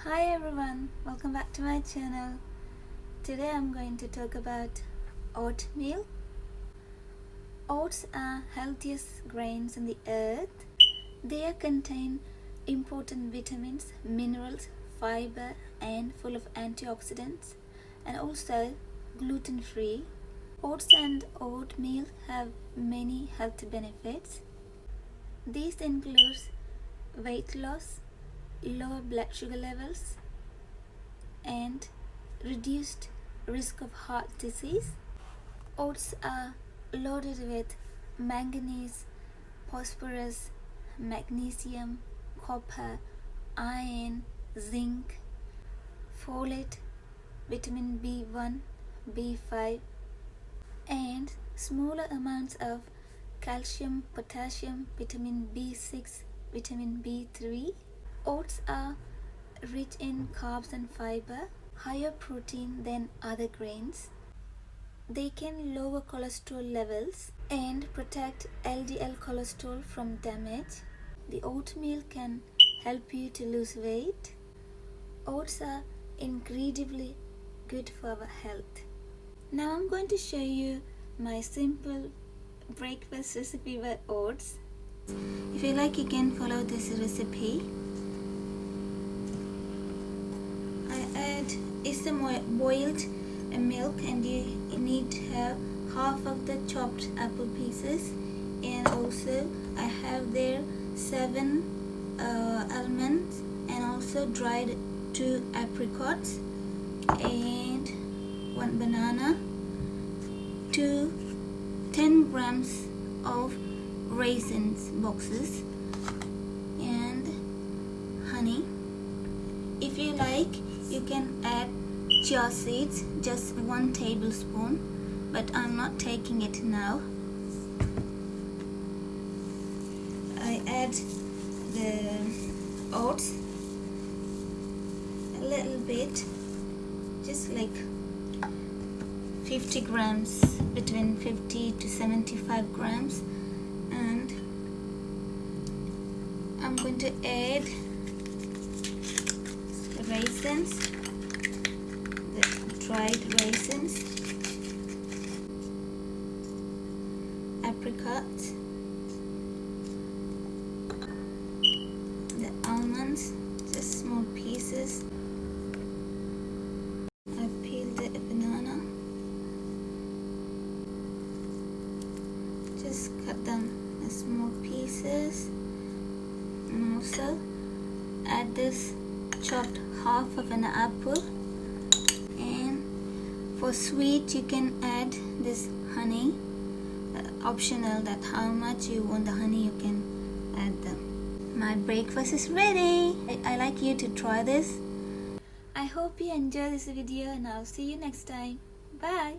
Hi everyone, welcome back to my channel. Today I'm going to talk about oatmeal. Oats are healthiest grains on the earth. They contain important vitamins, minerals, fiber and full of antioxidants, and also gluten-free. Oats and oatmeal have many health benefits. These include weight loss, lower blood sugar levels, and reduced risk of heart disease. Oats are loaded with manganese, phosphorus, magnesium, copper, iron, zinc, folate, vitamin B1, B5, and smaller amounts of calcium, potassium, vitamin B6, vitamin B3. Oats are rich in carbs and fiber, higher protein than other grains. They can lower cholesterol levels and protect LDL cholesterol from damage. The oatmeal can help you to lose weight. Oats are incredibly good for our health. Now I'm going to show you my simple breakfast recipe with oats. If you like, you can follow this recipe. It's boiled milk, and you need to have half of the chopped apple pieces, and also I have there 7 almonds and also dried 2 apricots and 1 banana, 10 grams of raisins boxes, and honey. If you like, you can add chia seeds, just 1 tablespoon, but I'm not taking it now. I add the oats a little bit, just like 50 grams, between 50 to 75 grams, and I'm going to add the raisins, the dried raisins, apricots, the almonds, just small pieces. I peeled the banana, just cut them in small pieces, and also add this chopped half of an apple. And for sweet, you can add this honey, optional, that how much you want the honey, you can add them. My breakfast is ready. I like you to try this. I hope you enjoy this video, and I'll see you next time. Bye.